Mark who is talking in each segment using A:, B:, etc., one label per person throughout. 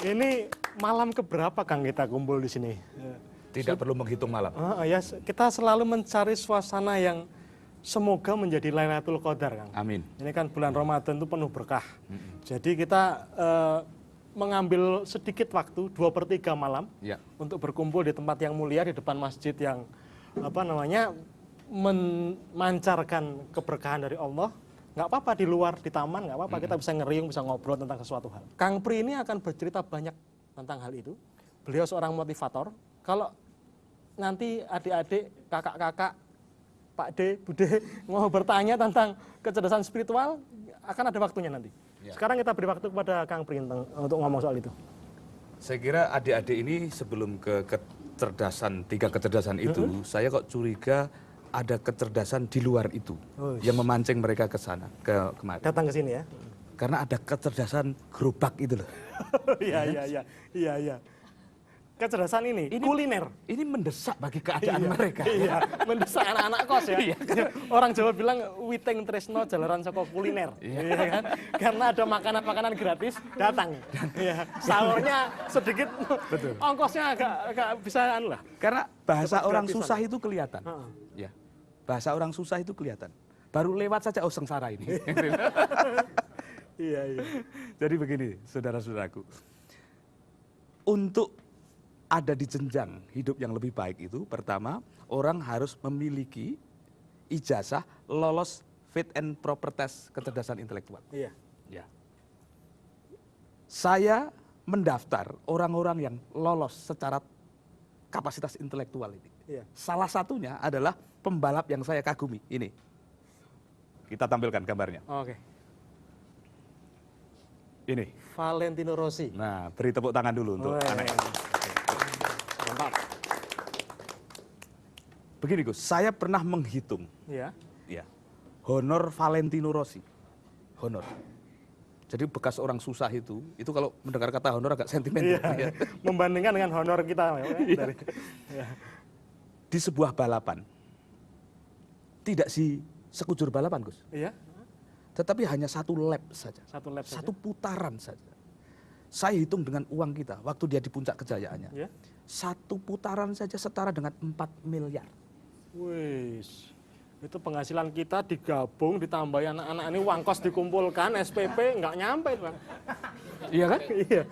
A: Ini malam keberapa Kang kita kumpul di sini?
B: Tidak perlu menghitung malam.
A: Ya, kita selalu mencari suasana yang semoga menjadi Lailatul Qadar, Kang.
B: Amin.
A: Ini kan bulan Ramadan itu penuh berkah. Jadi kita mengambil sedikit waktu 2/3 malam
B: Ya.
A: untuk berkumpul di tempat yang mulia di depan masjid yang memancarkan keberkahan dari Allah. Nggak apa-apa di luar, di taman, nggak apa-apa, kita bisa ngeriung, bisa ngobrol tentang sesuatu hal. Kang Pri ini akan bercerita banyak tentang hal itu. Beliau seorang motivator. Kalau nanti adik-adik, kakak-kakak, Pak D, Bude mau bertanya tentang kecerdasan spiritual, akan ada waktunya nanti.
B: Ya.
A: Sekarang kita beri waktu kepada Kang Pri untuk ngomong soal itu.
B: Saya kira adik-adik ini sebelum ke kecerdasan, 3 kecerdasan itu, saya kok curiga ada kecerdasan di luar itu yang memancing mereka ke sana, kemari.
A: Datang ke sini ya.
B: Karena ada kecerdasan gerobak itu loh.
A: Iya. Kecerdasan ini kuliner.
B: Ini mendesak bagi keadaan mereka.
A: Iya, mendesak anak-anak kos ya.
B: Iya.
A: Orang Jawa bilang witing tresno jalaran saka kuliner. Iya kan? Karena ada makanan-makanan gratis datang. Iya. Sahurnya sedikit.
B: Betul.
A: Ongkosnya agak bisa lah.
B: Karena bahasa
A: Dapat
B: orang
A: gratisan.
B: susah itu kelihatan. Ya. Bahasa orang susah itu kelihatan. Baru lewat saja sengsara ini.
A: Iya.
B: Jadi begini, saudara-saudaraku. Untuk ada di jenjang hidup yang lebih baik itu, pertama, orang harus memiliki ijazah lolos fit and proper test kecerdasan intelektual.
A: Iya.
B: Ya. Saya mendaftar orang-orang yang lolos secara kapasitas intelektual ini.
A: Iya.
B: Salah satunya adalah pembalap yang saya kagumi. Ini. Kita tampilkan gambarnya.
A: Oke.
B: Ini.
A: Valentino Rossi.
B: Nah, beri tepuk tangan dulu untuk anak ini.
A: Mantap.
B: Begini Gus, saya pernah menghitung
A: Iya.
B: ya, honor Valentino Rossi. Honor. Jadi bekas orang susah itu kalau mendengar kata honor agak sentimental.
A: Iya. Membandingkan dengan honor kita ya. Dari, ya.
B: Di sebuah balapan, tidak sekujur balapan Gus,
A: Iya.
B: tetapi hanya satu lap saja.
A: Satu lap saja.
B: Satu putaran saja. Saya hitung dengan uang kita, waktu dia di puncak kejayaannya.
A: Iya.
B: Satu putaran saja setara dengan 4 miliar.
A: Wis. Itu penghasilan kita digabung ditambahin anak-anak ini uang kos dikumpulkan SPP nggak nyampe itu Bang.
B: Iya kan?
A: Iya.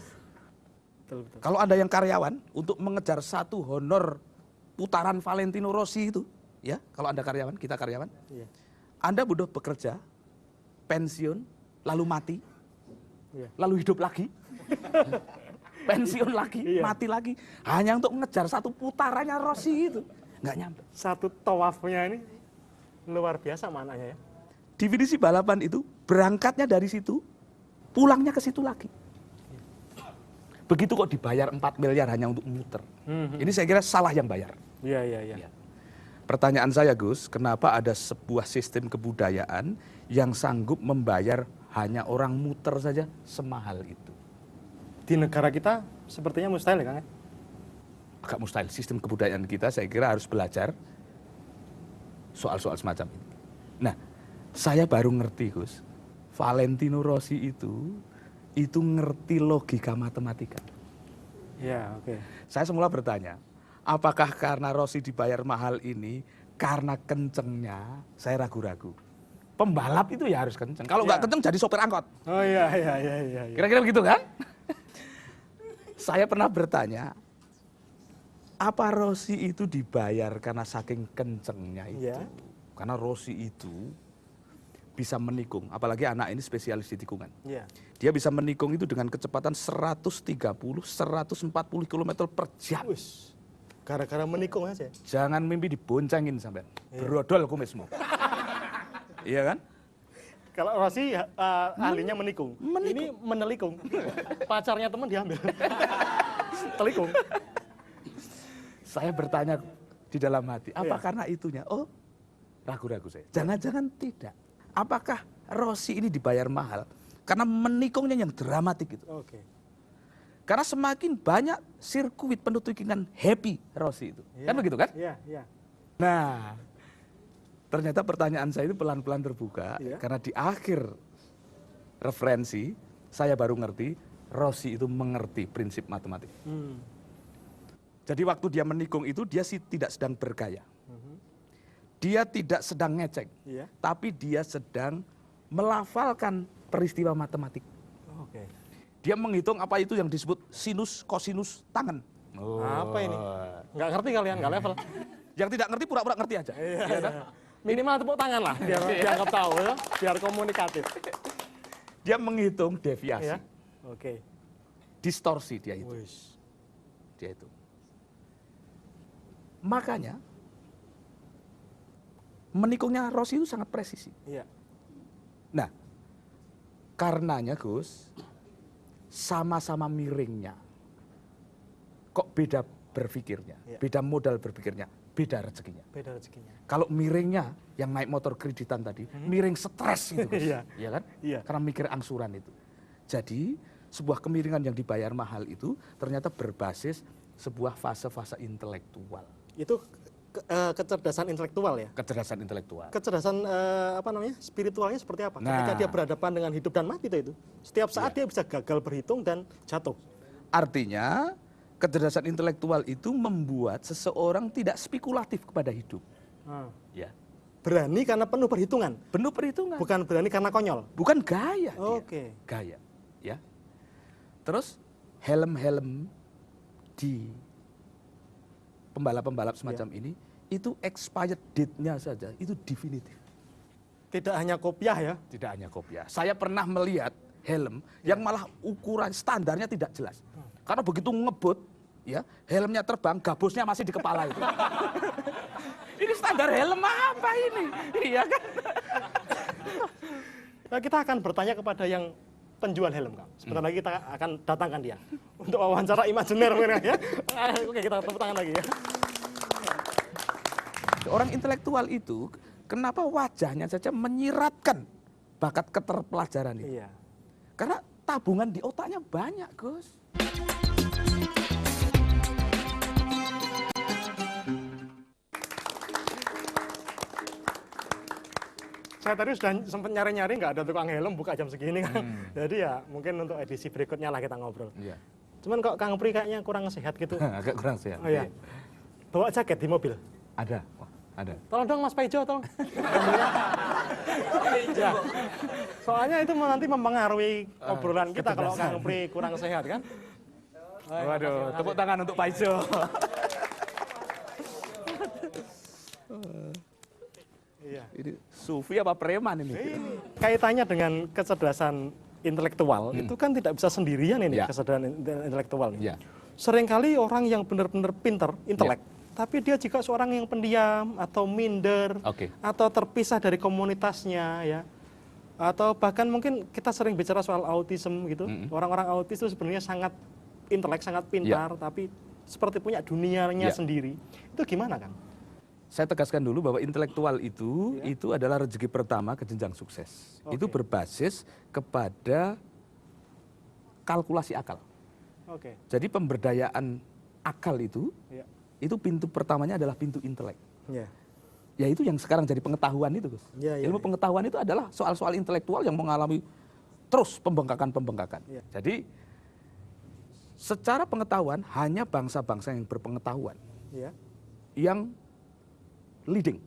A: Betul.
B: Kalau ada yang karyawan untuk mengejar satu honor putaran Valentino Rossi itu, ya, kalau Anda karyawan, kita karyawan,
A: Iya.
B: Anda butuh bekerja, pensiun, lalu mati,
A: Iya.
B: lalu hidup lagi, pensiun lagi,
A: Iya.
B: mati lagi, hanya untuk mengejar satu putarannya Rossi itu, nggak nyampe.
A: Satu tawafnya ini luar biasa maknanya ya.
B: Definisi balapan itu berangkatnya dari situ, pulangnya ke situ lagi. Begitu kok dibayar 4 miliar hanya untuk muter. Ini saya kira salah yang bayar.
A: Iya.
B: Ya. Pertanyaan saya Gus, kenapa ada sebuah sistem kebudayaan yang sanggup membayar hanya orang muter saja semahal itu?
A: Di negara kita sepertinya mustahil ya Kang ya?
B: Agak mustahil. Sistem kebudayaan kita saya kira harus belajar soal-soal semacam ini. Nah, saya baru ngerti Gus, Valentino Rossi itu ngerti logika matematika.
A: Iya, oke.
B: Saya semula bertanya, apakah karena Rossi dibayar mahal ini karena kencengnya? Saya ragu-ragu. Pembalap itu ya harus kenceng. Kalau nggak kenceng jadi sopir angkot.
A: Oh iya.
B: Kira-kira begitu kan? Saya pernah bertanya, apa Rossi itu dibayar karena saking kencengnya itu?
A: Iya.
B: Karena Rossi itu bisa menikung, apalagi anak ini spesialis di tikungan.
A: Iya.
B: Dia bisa menikung itu dengan kecepatan 130-140 km per jam.
A: Wis. Gara-gara menikung aja.
B: Jangan mimpi diboncengin sampean. Berodol kumismu. Iya kan?
A: Kalau Rossi ahlinya menikung. Ini menelikung. Pacarnya teman diambil. Telikung.
B: Saya bertanya di dalam hati, apa karena itunya? Oh, ragu-ragu saya. Jangan-jangan tidak. Apakah Rossi ini dibayar mahal karena menikungnya yang dramatik itu?
A: Oke.
B: Karena semakin banyak sirkuit penuh tikungan happy Rossi itu. Kan begitu kan?
A: Iya.
B: Nah, ternyata pertanyaan saya itu pelan-pelan terbuka.
A: Iya.
B: Karena di akhir referensi, saya baru ngerti Rossi itu mengerti prinsip matematik. Jadi waktu dia menikung itu dia tidak sedang bergaya. Dia tidak sedang ngecek, tapi dia sedang melafalkan peristiwa matematik.
A: Oke.
B: Dia menghitung apa itu yang disebut sinus, kosinus, tangen.
A: Apa ini? Nggak ngerti kalian, nggak level.
B: Yang tidak ngerti pura-pura ngerti aja.
A: Iya, kan? Minimal tepuk tangan lah, biar dianggap tahu, ya? Biar komunikatif.
B: Dia menghitung deviasi.
A: Iya. Oke.
B: Distorsi dia itu.
A: Wish.
B: Dia itu. Makanya menikungnya Rossi itu sangat presisi.
A: Iya.
B: Nah, karenanya Gus, sama-sama miringnya. Kok beda berpikirnya, beda modal berpikirnya, beda rezekinya.
A: Beda rezekinya.
B: Kalau miringnya yang naik motor kreditan tadi, miring stres itu Gus.
A: Iya.
B: Iya kan?
A: Iya.
B: Karena mikir angsuran itu. Jadi, sebuah kemiringan yang dibayar mahal itu ternyata berbasis sebuah fase-fase intelektual.
A: Itu kecerdasan intelektual ya?
B: Kecerdasan intelektual.
A: Kecerdasan spiritualnya seperti apa?
B: Nah.
A: Ketika dia berhadapan dengan hidup dan mati itu. Setiap saat dia bisa gagal berhitung dan jatuh.
B: Artinya, kecerdasan intelektual itu membuat seseorang tidak spekulatif kepada hidup. Ya.
A: Berani karena penuh perhitungan.
B: Penuh perhitungan.
A: Bukan berani karena konyol.
B: Bukan gaya.
A: Oke.
B: Gaya. Ya. Terus helm-helm di pembalap-pembalap semacam ini itu expired date-nya saja itu definitif.
A: Tidak hanya kopiah ya?
B: Tidak hanya kopiah. Saya pernah melihat helm yang malah ukuran standarnya tidak jelas. Karena begitu ngebut, ya helmnya terbang, gabusnya masih di kepala itu. Ini standar helm apa ini? Iya kan?
A: Nah, kita akan bertanya kepada yang penjual helm, Kang. Sebentar lagi kita akan datangkan dia untuk wawancara imajiner ya. Oke, kita tepuk tangan lagi ya.
B: Orang intelektual itu kenapa wajahnya saja menyiratkan bakat keterpelajaran itu?
A: Iya.
B: Karena tabungan di otaknya banyak, Gus.
A: Saya tadi sudah sempat nyari-nyari, nggak ada tukang helm buka jam segini kan. Jadi ya mungkin untuk edisi berikutnya lah kita ngobrol.
B: Iya.
A: Cuman kok Kang Pri kayaknya kurang sehat gitu.
B: Agak kurang sehat.
A: Oh iya. Bawa jaket di mobil.
B: Ada. Ada.
A: Tolong dong Mas Paijo, tolong. Ya. Soalnya itu nanti mempengaruhi obrolan kita kalau Kang Pri kurang sehat kan.
B: Waduh, tepuk tangan untuk Paijo.
A: Iya.
B: Ini sufi apa preman ini?
A: Kaitannya dengan kecerdasan intelektual itu kan tidak bisa sendirian ini kecerdasan intelektual ini.
B: Ya.
A: Seringkali orang yang benar-benar pinter, intelek, tapi dia juga seorang yang pendiam atau minder atau terpisah dari komunitasnya ya. Atau bahkan mungkin kita sering bicara soal autism gitu. Orang-orang autis itu sebenarnya sangat intelek, sangat pintar, tapi seperti punya dunianya sendiri. Itu gimana, Kang?
B: Saya tegaskan dulu bahwa intelektual itu adalah rezeki pertama ke jenjang sukses. Itu berbasis kepada kalkulasi akal. Jadi pemberdayaan akal itu pintu pertamanya adalah pintu intelek. Ya itu yang sekarang jadi pengetahuan itu, Gus. Ilmu pengetahuan itu adalah soal-soal intelektual yang mengalami terus pembengkakan. Jadi secara pengetahuan hanya bangsa-bangsa yang berpengetahuan yang leading.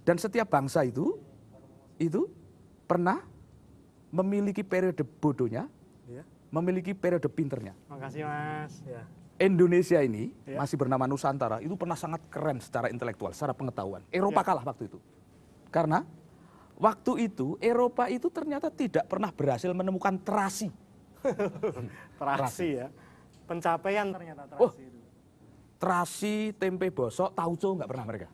B: Dan setiap bangsa itu pernah memiliki periode bodohnya, memiliki periode pinternya.
A: Makasih Mas.
B: Indonesia ini masih bernama Nusantara itu pernah sangat keren secara intelektual, secara pengetahuan. Eropa kalah waktu itu. Karena waktu itu Eropa itu ternyata tidak pernah berhasil menemukan terasi.
A: Terasi ya. Pencapaian ternyata terasi itu.
B: Terasi, tempe bosok, tauco nggak pernah mereka.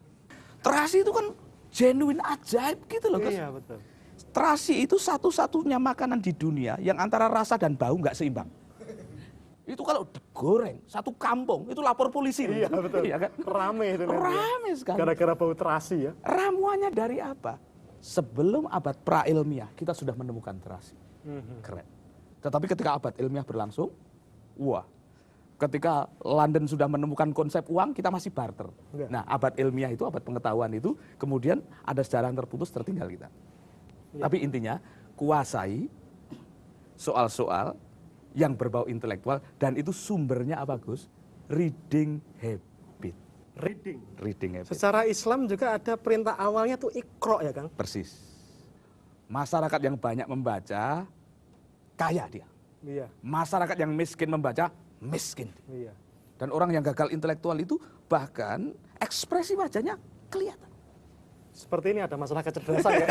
B: Terasi itu kan genuine ajaib gitu loh, Gus.
A: Iya, betul.
B: Terasi itu satu-satunya makanan di dunia yang antara rasa dan bau nggak seimbang. Itu kalau digoreng satu kampung itu lapor polisi.
A: Iya, betul. Iya kan? Rame itu.
B: Rame sekali.
A: Gara-gara bau terasi ya.
B: Ramuannya dari apa? Sebelum abad pra-ilmiah kita sudah menemukan terasi. Keren. Tetapi ketika abad ilmiah berlangsung, wah. Ketika London sudah menemukan konsep uang, kita masih barter. Nah, abad ilmiah itu, abad pengetahuan itu, kemudian ada sejarah yang terputus, tertinggal kita. Tapi intinya, kuasai soal-soal yang berbau intelektual, dan itu sumbernya apa, Gus? Reading habit. Reading habit.
A: Secara Islam juga ada perintah awalnya tuh Iqra ya Kang?
B: Persis. Masyarakat yang banyak membaca, kaya dia.
A: Iya.
B: Masyarakat yang miskin membaca, miskin.
A: Iya.
B: Dan orang yang gagal intelektual itu bahkan ekspresi wajahnya kelihatan.
A: Seperti ini ada masalah kecerdasan ya.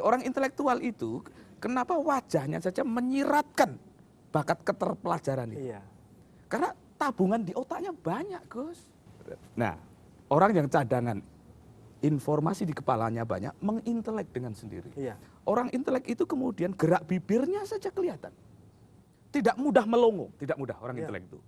B: Orang intelektual itu kenapa wajahnya saja menyiratkan bakat keterpelajaran itu?
A: Iya.
B: Karena tabungan di otaknya banyak, Gus. Nah, orang yang cadangan informasi di kepalanya banyak, mengintelek dengan sendiri.
A: Iya.
B: Orang intelek itu kemudian gerak bibirnya saja kelihatan. Tidak mudah melongo, tidak mudah orang
A: Iya.
B: intelek itu.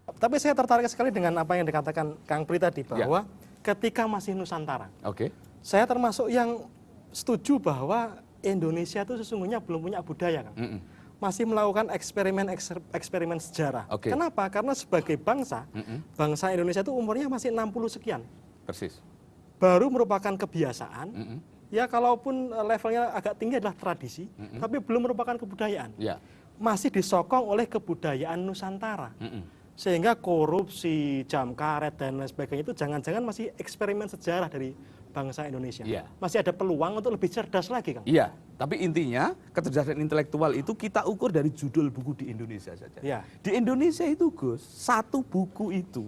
A: Tapi saya tertarik sekali dengan apa yang dikatakan Kang Pri tadi, bahwa ketika masih Nusantara,
B: Oke.
A: saya termasuk yang setuju bahwa Indonesia itu sesungguhnya belum punya budaya, Kang.
B: Mm-mm.
A: Masih melakukan eksperimen sejarah.
B: Oke.
A: Kenapa? Karena sebagai bangsa,
B: Mm-mm.
A: bangsa Indonesia itu umurnya masih 60 sekian.
B: Persis.
A: Baru merupakan kebiasaan.
B: Mm-mm.
A: Ya kalaupun levelnya agak tinggi adalah tradisi, tapi belum merupakan kebudayaan.
B: Ya.
A: Masih disokong oleh kebudayaan Nusantara.
B: Mm-mm.
A: Sehingga korupsi, jam karet, dan lain sebagainya itu jangan-jangan masih eksperimen sejarah dari bangsa Indonesia.
B: Iya.
A: Masih ada peluang untuk lebih cerdas lagi, Kang.
B: Iya, tapi intinya kecerdasan intelektual itu kita ukur dari judul buku di Indonesia saja.
A: Iya.
B: Di Indonesia itu, Gus, satu buku itu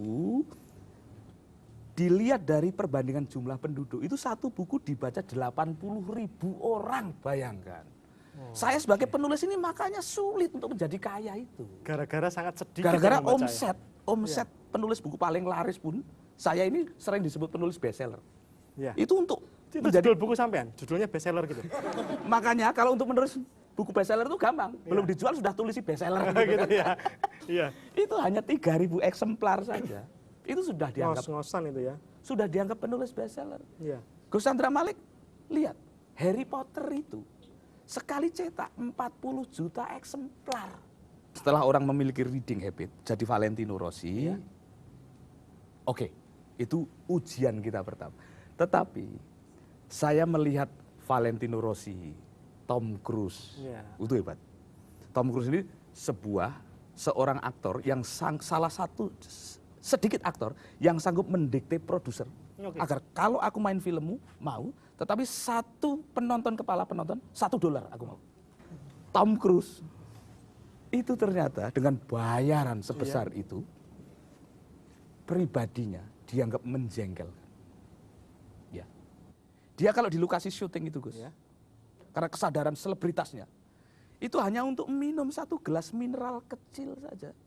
B: dilihat dari perbandingan jumlah penduduk, itu satu buku dibaca 80.000 orang, bayangkan. Saya sebagai penulis ini makanya sulit untuk menjadi kaya itu.
A: Gara-gara sangat sedikit.
B: Gara-gara
A: yang membaca, ya.
B: omset penulis buku paling laris pun, saya ini sering disebut penulis bestseller.
A: Iya.
B: Itu untuk
A: Itu
B: menjadi,
A: judul buku sampean, judulnya bestseller gitu.
B: makanya kalau untuk menulis buku bestseller itu gampang. Belum dijual sudah tulisi bestseller gitu,
A: gitu
B: kan.
A: ya. Iya.
B: Itu hanya 3.000 eksemplar saja. Itu sudah dianggap
A: Ngos-ngosan itu ya.
B: sudah dianggap penulis bestseller.
A: Iya.
B: Gus Chandra Malik, lihat, Harry Potter itu sekali cetak 40 juta eksemplar. Setelah orang memiliki reading habit, jadi Valentino Rossi, oke, itu ujian kita pertama. Tetapi saya melihat Valentino Rossi, Tom Cruise,
A: Iya.
B: itu hebat. Tom Cruise ini seorang aktor yang salah satu sedikit aktor yang sanggup mendikte produser.
A: Oke.
B: Agar kalau aku main filmmu, mau, tetapi satu penonton, kepala penonton, $1 aku mau. Tom Cruise itu ternyata dengan bayaran sebesar itu, pribadinya dianggap menjengkelkan. Ya. Dia kalau di lokasi syuting itu, Gus,
A: Ya.
B: karena kesadaran selebritasnya, itu hanya untuk minum 1 gelas mineral kecil saja.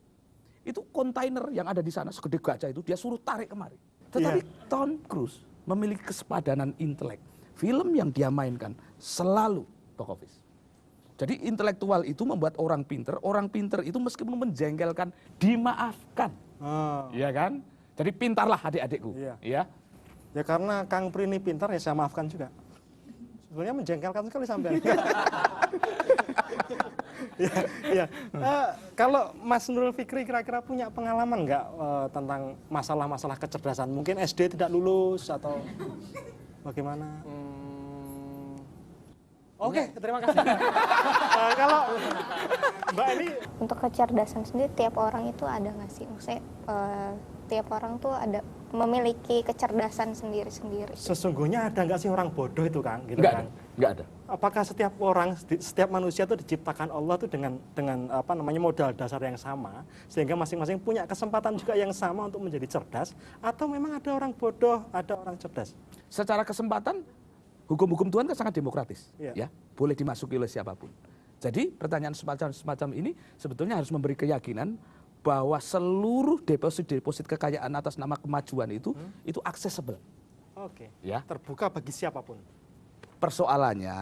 B: Itu kontainer yang ada di sana segede gajah itu dia suruh tarik kemari. Tetapi Tom Cruise memiliki kesepadanan intelek. Film yang dia mainkan selalu box office. Jadi intelektual itu membuat orang pinter itu meskipun menjengkelkan dimaafkan.
A: Oh.
B: Iya kan? Jadi pintarlah adik-adikku.
A: Iya.
B: Ya.
A: Ya karena Kang Pri ini pintar ya saya maafkan juga. Sebenarnya menjengkelkan sekali sampean. Ya. Kalau Mas Nurul Fikri kira-kira punya pengalaman nggak tentang masalah-masalah kecerdasan? Mungkin SD tidak lulus atau bagaimana? Oke, terima kasih. Kalau Mbak ini
C: Untuk kecerdasan sendiri tiap orang itu ada nggak sih? Maksudnya tiap orang tuh ada memiliki kecerdasan sendiri-sendiri.
A: sesungguhnya ada nggak sih orang bodoh itu, Kang? Gitu
B: Enggak
A: kan?
B: ada. Enggak ada.
A: Apakah setiap orang, setiap manusia itu diciptakan Allah tuh dengan apa namanya modal dasar yang sama, sehingga masing-masing punya kesempatan juga yang sama untuk menjadi cerdas, atau memang ada orang bodoh, ada orang cerdas?
B: Secara kesempatan hukum-hukum Tuhan kan sangat demokratis,
A: Iya.
B: ya, boleh dimasuki oleh siapapun. Jadi pertanyaan semacam ini sebetulnya harus memberi keyakinan bahwa seluruh deposit kekayaan atas nama kemajuan itu accessible.
A: Oke.
B: Ya.
A: Terbuka bagi siapapun.
B: Persoalannya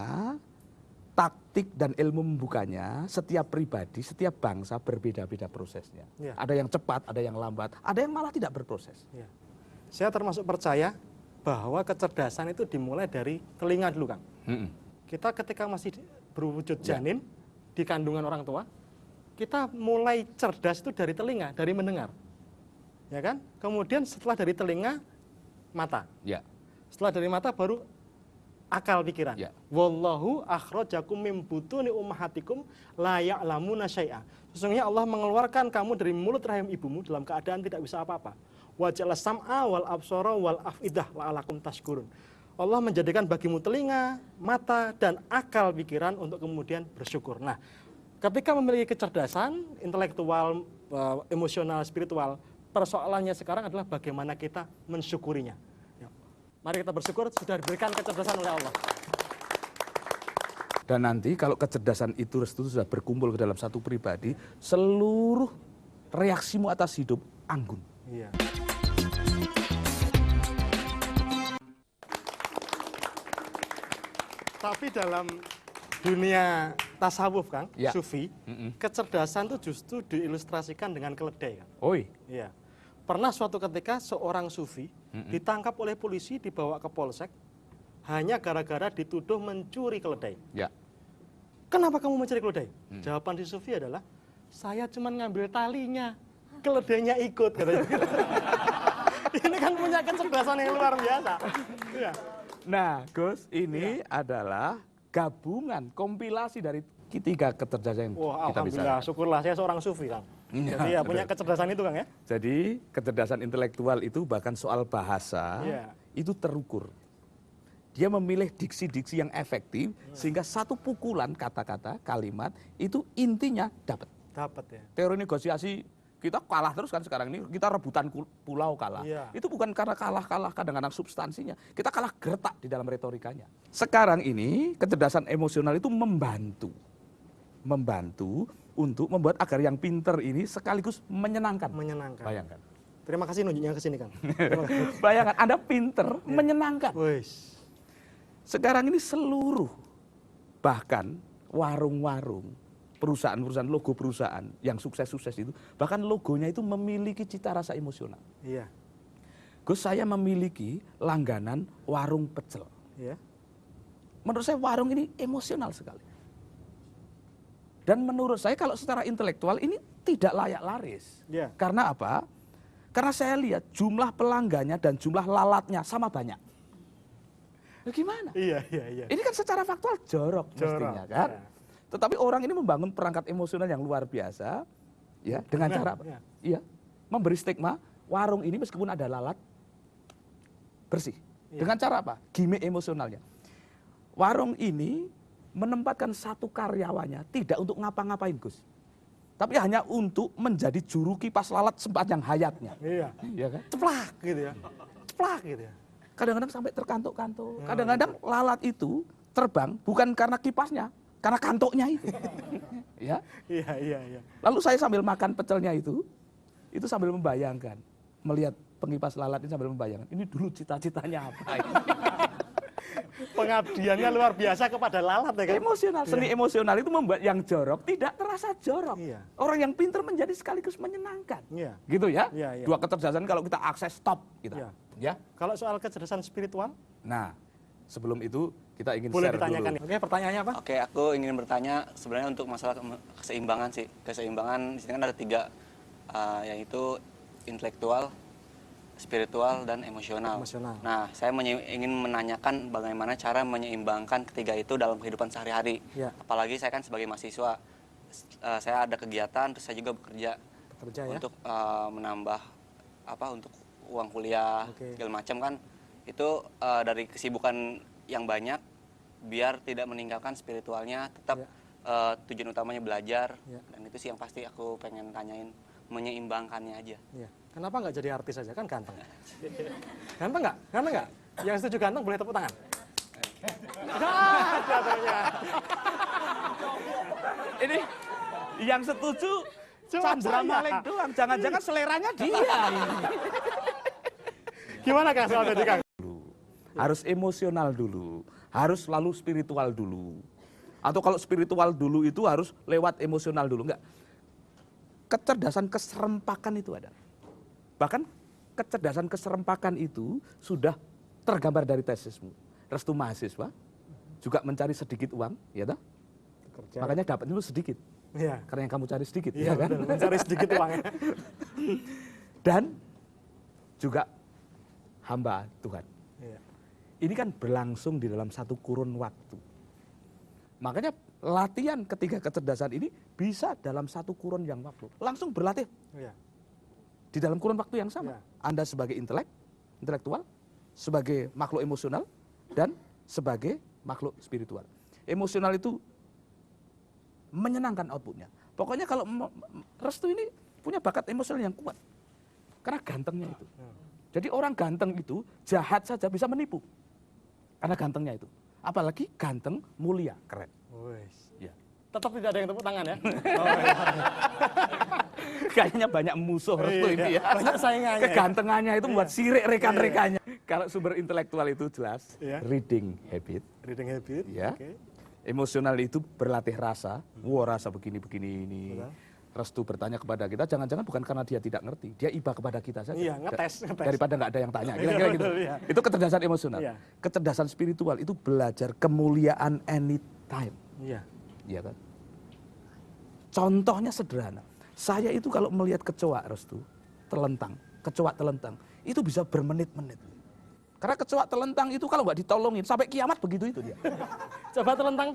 B: taktik dan ilmu membukanya setiap pribadi, setiap bangsa berbeda-beda prosesnya.
A: Iya.
B: Ada yang cepat, ada yang lambat, ada yang malah tidak berproses.
A: Ya. Saya termasuk percaya bahwa kecerdasan itu dimulai dari telinga dulu, Kang. Kita ketika masih berwujud janin di kandungan orang tua, kita mulai cerdas itu dari telinga, dari mendengar. Ya kan? Kemudian setelah dari telinga, mata.
B: Ya.
A: Setelah dari mata baru akal pikiran.
B: Ya.
A: Wallahu akhrajakum mim butuni ummahatikum la ya'lamuna syai'a. Sesungguhnya Allah mengeluarkan kamu dari mulut rahim ibumu dalam keadaan tidak bisa apa-apa. Wa ja'ala sam'a wal absara wal afidah la'alakum tashkurun. Allah menjadikan bagimu telinga, mata, dan akal pikiran untuk kemudian bersyukur. Nah, ketika memiliki kecerdasan, intelektual, emosional, spiritual, persoalannya sekarang adalah bagaimana kita mensyukurinya. Mari kita bersyukur sudah diberikan kecerdasan oleh Allah.
B: Dan nanti kalau kecerdasan itu restu sudah berkumpul ke dalam satu pribadi, seluruh reaksimu atas hidup anggun.
A: Iya. Tapi dalam dunia tasawuf, Kang,
B: Ya.
A: sufi, kecerdasan itu justru diilustrasikan dengan keledai, Kang.
B: Oi,
A: Iya. Pernah suatu ketika seorang sufi ditangkap oleh polisi, dibawa ke polsek hanya gara-gara dituduh mencuri keledai.
B: ya.
A: Kenapa kamu mencuri keledai? Jawaban si sufi adalah, saya cuma ngambil talinya, keledainya ikut, katanya. Ini kan punya kecerdasan yang luar biasa. Iya.
B: Nah, Gus, ini adalah gabungan, kompilasi dari ketiga kecerdasan yang
A: Wah,
B: kita bisa.
A: alhamdulillah, syukurlah saya seorang sufi, Kang.
B: Iya,
A: Jadi ya punya
B: betul.
A: kecerdasan itu, Kang, ya.
B: Jadi kecerdasan intelektual itu bahkan soal bahasa
A: Iya.
B: itu terukur. Dia memilih diksi-diksi yang efektif sehingga satu pukulan kata-kata, kalimat itu intinya dapat.
A: Dapat ya.
B: Teori negosiasi kita kalah terus kan sekarang ini, kita rebutan pulau kalah.
A: Iya.
B: Itu bukan karena kalah-kalah kadang-kadang substansinya. Kita kalah gertak di dalam retorikanya. Sekarang ini kecerdasan emosional itu membantu untuk membuat agar yang pinter ini sekaligus menyenangkan.
A: Menyenangkan.
B: Bayangkan.
A: Terima kasih nunjuknya ke sini, Kang. Terima kasih.
B: Bayangkan Anda pinter, menyenangkan.
A: Wis.
B: Sekarang ini seluruh, bahkan warung-warung, perusahaan-perusahaan, logo perusahaan yang sukses-sukses itu, bahkan logonya itu memiliki cita rasa emosional.
A: Iya.
B: Gus, saya memiliki langganan warung pecel.
A: Iya.
B: Menurut saya warung ini emosional sekali. Dan menurut saya kalau secara intelektual ini tidak layak laris.
A: Iya.
B: Karena apa? Karena saya lihat jumlah pelanggannya dan jumlah lalatnya sama banyak. Nah, gimana?
A: Iya, iya, iya.
B: Ini kan secara faktual jorok mestinya kan.
A: ya.
B: Tetapi orang ini membangun perangkat emosional yang luar biasa, ya dengan
A: Benar,
B: cara apa?
A: ya.
B: Iya, memberi stigma warung ini meskipun ada lalat bersih.
A: Iya.
B: Dengan cara apa? Gimmick emosionalnya. Warung ini menempatkan satu karyawannya tidak untuk ngapa-ngapain, Gus, tapi hanya untuk menjadi juru kipas lalat sepanjang hayatnya.
A: Iya.
B: Iya kan?
A: Ceplak gitu ya. Ceplak gitu ya.
B: Kadang-kadang sampai terkantuk-kantuk.
A: Ya,
B: Kadang-kadang lalat itu terbang bukan karena kipasnya, karena kantoknya itu. Ya.
A: Iya, iya, iya.
B: Lalu saya sambil makan pecelnya itu sambil membayangkan, melihat pengipas lalat ini sambil membayangkan, ini dulu cita-citanya apa ini?
A: Pengabdiannya luar biasa kepada lalat ya, kan?
B: Emosional, seni emosional itu membuat yang jorok tidak terasa jorok.
A: Iya.
B: Orang yang pintar menjadi sekaligus menyenangkan.
A: Iya.
B: Gitu ya.
A: Iya, iya.
B: Dua kecerdasan kalau kita akses top kita.
A: Iya.
B: Ya.
A: Kalau soal kecerdasan spiritual,
B: Nah, sebelum itu kita ingin
A: boleh
B: share
A: ditanyakan.
B: dulu.
A: Oke, pertanyaannya apa?
D: Oke, aku ingin bertanya sebenarnya untuk masalah keseimbangan sih. Keseimbangan di sini kan ada tiga, yaitu intelektual, spiritual, dan emosional.
A: Emosional.
D: Nah, saya ingin menanyakan bagaimana cara menyeimbangkan ketiga itu dalam kehidupan sehari-hari.
A: Ya.
D: Apalagi saya kan sebagai mahasiswa, saya ada kegiatan, terus saya juga bekerja
A: Bekerja ya.
D: untuk menambah untuk uang kuliah
A: Oke.
D: segala macam kan. Itu dari kesibukan yang banyak, biar tidak meninggalkan spiritualnya, tetap tujuan utamanya belajar.
A: Ya.
D: Dan itu sih yang pasti aku pengen tanyain, menyeimbangkannya aja.
A: Iya. Kenapa nggak jadi artis aja? Kan ganteng. Ganteng nggak? Ganteng nggak? Yang setuju ganteng boleh tepuk tangan. Katanya.
B: Ini yang setuju
A: Cuma
B: Chandra
A: saya.
B: Malik doang, jangan-jangan seleranya dia.
A: Gimana Kang soal tadi, Kang?
B: Harus emosional dulu, harus lalu spiritual dulu. Atau kalau spiritual dulu itu harus lewat emosional dulu, enggak. Kecerdasan keserempakan itu ada. Bahkan kecerdasan keserempakan itu sudah tergambar dari tesismu. Restu mahasiswa juga mencari sedikit uang, ya toh?
A: Kerja.
B: Makanya dapat itu sedikit.
A: Iya.
B: Karena yang kamu cari sedikit,
A: Iya,
B: ya kan?
A: betul. Mencari sedikit uangnya.
B: Dan juga hamba Tuhan.
A: Iya.
B: ini kan berlangsung di dalam satu kurun waktu. Makanya latihan ketiga kecerdasan ini bisa dalam satu kurun yang waktu. Langsung berlatih
A: Iya.
B: di dalam kurun waktu yang sama.
A: Ya.
B: Anda sebagai intelektual, sebagai makhluk emosional, dan sebagai makhluk spiritual. Emosional itu menyenangkan outputnya. Pokoknya kalau Restu ini punya bakat emosional yang kuat. Karena gantengnya itu. Jadi orang ganteng itu jahat saja bisa menipu. Karena gantengnya itu. Apalagi ganteng, mulia, keren.
A: Wes.
B: Ya.
A: Tetap tidak ada yang tepuk tangan ya.
B: Kayaknya banyak musuh Restu
A: Iya,
B: ini ya.
A: banyak saingannya.
B: Kegantengannya itu membuat sirik rekan-rekannya. Kalau sumber intelektual itu jelas,
A: Iya.
B: reading habit.
A: Reading habit.
B: Ya.
A: Oke.
B: Emosional itu berlatih rasa. Wah, rasa begini-begini ini.
A: Betul.
B: Restu bertanya kepada kita, jangan-jangan bukan karena dia tidak ngerti, dia iba kepada kita saja.
A: Iya, ngetes.
B: Daripada nggak ada yang tanya,
A: Iya,
B: kira-kira gitu.
A: betul, iya.
B: Itu kecerdasan emosional.
A: Iya.
B: Kecerdasan spiritual itu belajar kemuliaan anytime.
A: Iya.
B: Iya kan? Contohnya sederhana. Saya itu kalau melihat kecoa Restu, kecoa telentang, itu bisa bermenit-menit. Karena kecoa telentang itu kalau nggak ditolongin, sampai kiamat begitu itu dia.
A: Coba telentang.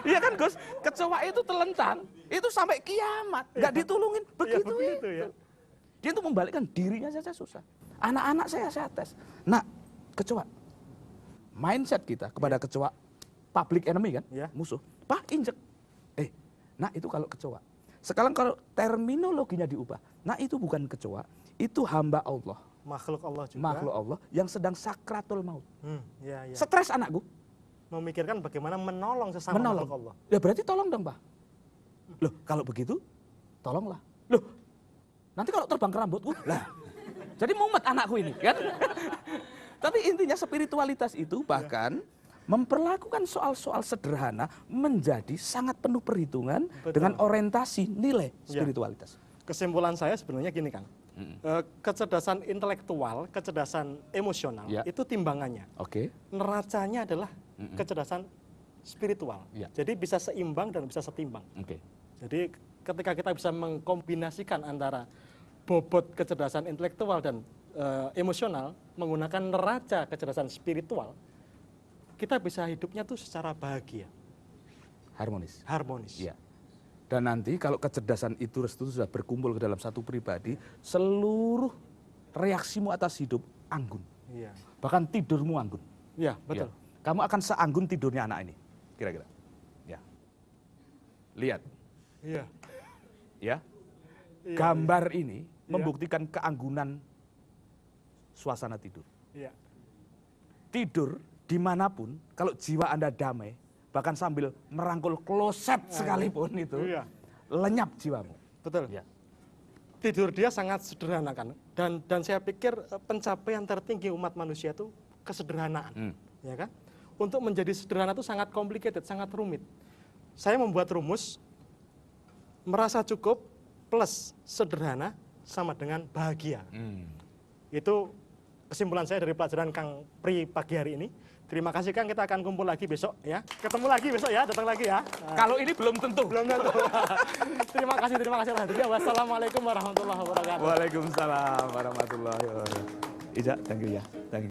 B: Iya kan Gus? Kecoa itu telentang, itu sampai kiamat. Nggak ditolongin, begitu
A: begitu
B: itu.
A: ya.
B: Dia itu membalikkan dirinya saja susah. Anak-anak saya tes. Nah, kecoa. Mindset kita kepada kecoa, public enemy kan,
A: Ya.
B: musuh. Pak, injek. Nah itu kalau kecoa. Sekarang kalau terminologinya diubah. Nah itu bukan kecoa, itu hamba Allah.
A: Makhluk Allah juga.
B: Makhluk Allah yang sedang sakratul maut.
A: Ya, ya.
B: Stres anakku.
A: Memikirkan bagaimana menolong sesama
B: Menolong.
A: makhluk Allah.
B: Ya berarti tolong dong Pak. Loh kalau begitu, tolonglah. Loh nanti kalau terbang ke rambutku, lah. Jadi mumet anakku ini kan. Tapi intinya spiritualitas itu bahkan memperlakukan soal-soal sederhana menjadi sangat penuh perhitungan.
A: Betul.
B: Dengan orientasi nilai
A: Ya.
B: spiritualitas.
A: Kesimpulan saya sebenarnya gini Kang. Kecerdasan intelektual, kecerdasan emosional,
B: Ya.
A: itu timbangannya.
B: Oke.
A: Neracanya adalah kecerdasan spiritual.
B: Ya.
A: Jadi bisa seimbang dan bisa setimbang.
B: Oke.
A: Jadi ketika kita bisa mengkombinasikan antara bobot kecerdasan intelektual dan emosional menggunakan neraca kecerdasan spiritual, kita bisa hidupnya tuh secara bahagia,
B: Harmonis.
A: harmonis.
B: Iya. Dan nanti kalau kecerdasan itu Restu sudah berkumpul ke dalam satu pribadi, seluruh reaksimu atas hidup anggun.
A: Iya.
B: Bahkan tidurmu anggun.
A: Iya, betul.
B: Ya. Kamu akan seanggun tidurnya anak ini, kira-kira. Ya. Lihat,
A: Iya.
B: ya.
A: Iya,
B: Gambar ini membuktikan keanggunan suasana tidur.
A: Iya.
B: Tidur dimanapun, kalau jiwa Anda damai, bahkan sambil merangkul kloset sekalipun itu,
A: Iya.
B: lenyap jiwamu.
A: Betul.
B: Ya.
A: Tidur dia sangat sederhana kan. Dan saya pikir pencapaian tertinggi umat manusia itu kesederhanaan. Ya kan? Untuk menjadi sederhana itu sangat complicated, sangat rumit. Saya membuat rumus merasa cukup plus sederhana sama dengan bahagia. Itu kesimpulan saya dari pelajaran Kang Pri pagi hari ini. Terima kasih Kang, kita akan kumpul lagi besok ya. Ketemu lagi besok ya, datang lagi ya. Nah,
B: Kalau ini belum tentu.
A: belum tentu. Terima kasih Alhamdulillah. Wassalamualaikum warahmatullahi wabarakatuh.
B: Waalaikumsalam warahmatullahi wabarakatuh. Ija, thank you ya. Thank you.